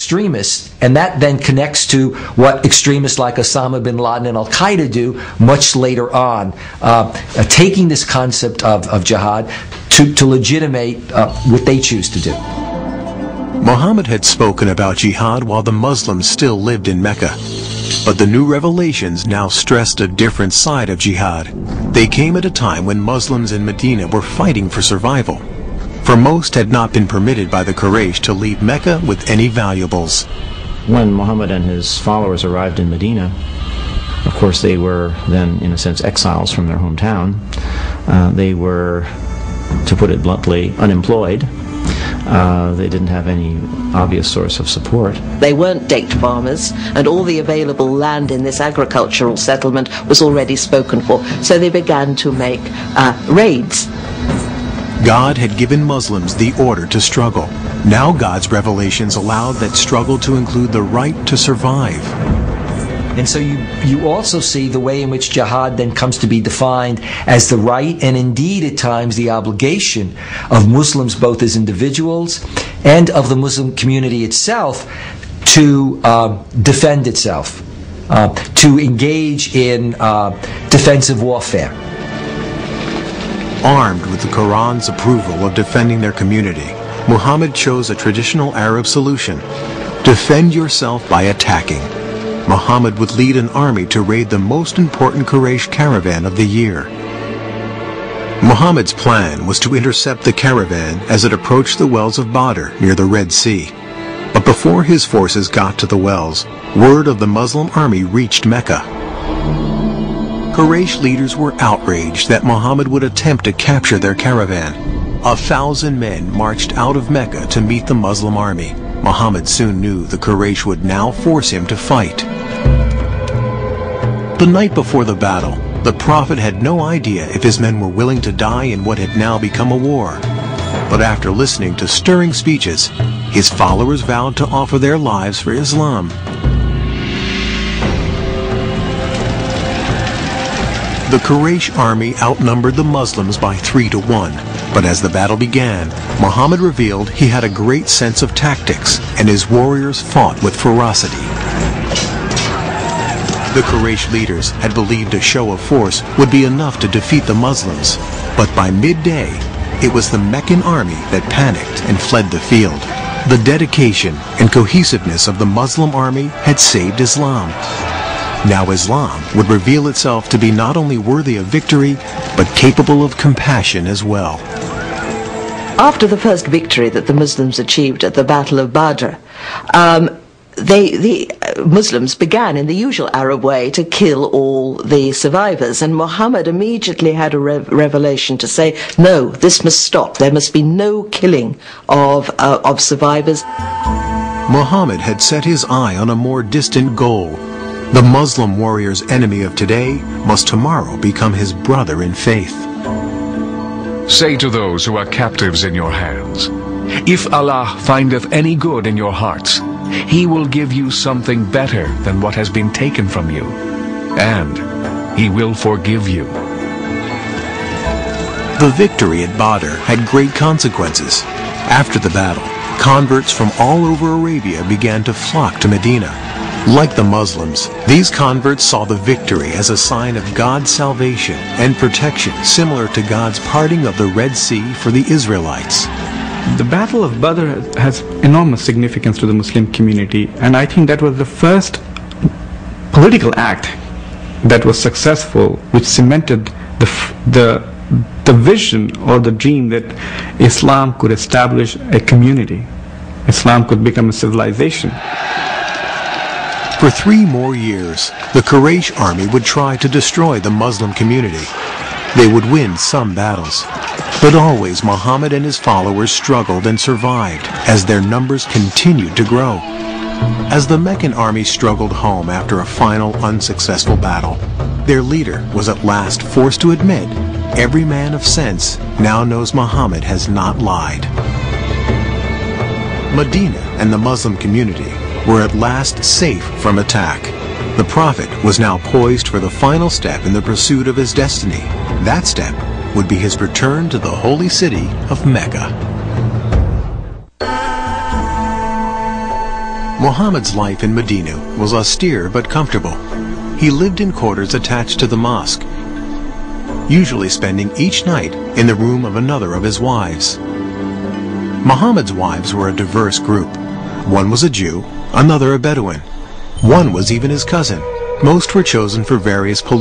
extremists, and that then connects to what extremists like Osama bin Laden and Al-Qaeda do much later on, taking this concept of jihad to legitimate what they choose to do. Muhammad had spoken about jihad while the Muslims still lived in Mecca. But the new revelations now stressed a different side of jihad. They came at a time when Muslims in Medina were fighting for survival. For most had not been permitted by the Quraysh to leave Mecca with any valuables. When Muhammad and his followers arrived in Medina, of course they were then, in a sense, exiles from their hometown. They were, to put it bluntly, unemployed. They didn't have any obvious source of support. They weren't date farmers, and all the available land in this agricultural settlement was already spoken for, so they began to make raids. God had given Muslims the order to struggle. Now God's revelations allowed that struggle to include the right to survive. And so you also see the way in which jihad then comes to be defined as the right and indeed at times the obligation of Muslims, both as individuals and of the Muslim community itself, to defend itself, to engage in defensive warfare. Armed with the Quran's approval of defending their community, Muhammad chose a traditional Arab solution: defend yourself by attacking. Muhammad would lead an army to raid the most important Quraysh caravan of the year. Muhammad's plan was to intercept the caravan as it approached the wells of Badr near the Red Sea. But before his forces got to the wells, word of the Muslim army reached Mecca. Quraysh leaders were outraged that Muhammad would attempt to capture their caravan. 1,000 men marched out of Mecca to meet the Muslim army. Muhammad soon knew the Quraysh would now force him to fight. The night before the battle, the Prophet had no idea if his men were willing to die in what had now become a war. But after listening to stirring speeches, his followers vowed to offer their lives for Islam. The Quraysh army outnumbered the Muslims by 3 to 1. But as the battle began, Muhammad revealed he had a great sense of tactics, and his warriors fought with ferocity. The Quraysh leaders had believed a show of force would be enough to defeat the Muslims, but by midday, it was the Meccan army that panicked and fled the field. The dedication and cohesiveness of the Muslim army had saved Islam. Now Islam would reveal itself to be not only worthy of victory, but capable of compassion as well. After the first victory that the Muslims achieved at the Battle of Badr, the Muslims began in the usual Arab way to kill all the survivors, and Muhammad immediately had a revelation to say, no, this must stop. There must be no killing of survivors. Muhammad had set his eye on a more distant goal. The Muslim warrior's enemy of today must tomorrow become his brother in faith. Say to those who are captives in your hands, if Allah findeth any good in your hearts, He will give you something better than what has been taken from you, and He will forgive you. The victory at Badr had great consequences. After the battle, converts from all over Arabia began to flock to Medina. Like the Muslims, these converts saw the victory as a sign of God's salvation and protection, similar to God's parting of the Red Sea for the Israelites. The Battle of Badr has enormous significance to the Muslim community, and I think that was the first political act that was successful, which cemented the vision or the dream that Islam could establish a community. Islam could become a civilization. For 3 more years, the Quraysh army would try to destroy the Muslim community. They would win some battles, but always Muhammad and his followers struggled and survived as their numbers continued to grow. As the Meccan army struggled home after a final unsuccessful battle, their leader was at last forced to admit every man of sense now knows Muhammad has not lied. Medina and the Muslim community were at last safe from attack. The Prophet was now poised for the final step in the pursuit of his destiny. That step would be his return to the holy city of Mecca. Muhammad's life in Medina was austere but comfortable. He lived in quarters attached to the mosque, usually spending each night in the room of another of his wives. Muhammad's wives were a diverse group. One was a Jew, another a Bedouin. One was even his cousin. Most were chosen for various political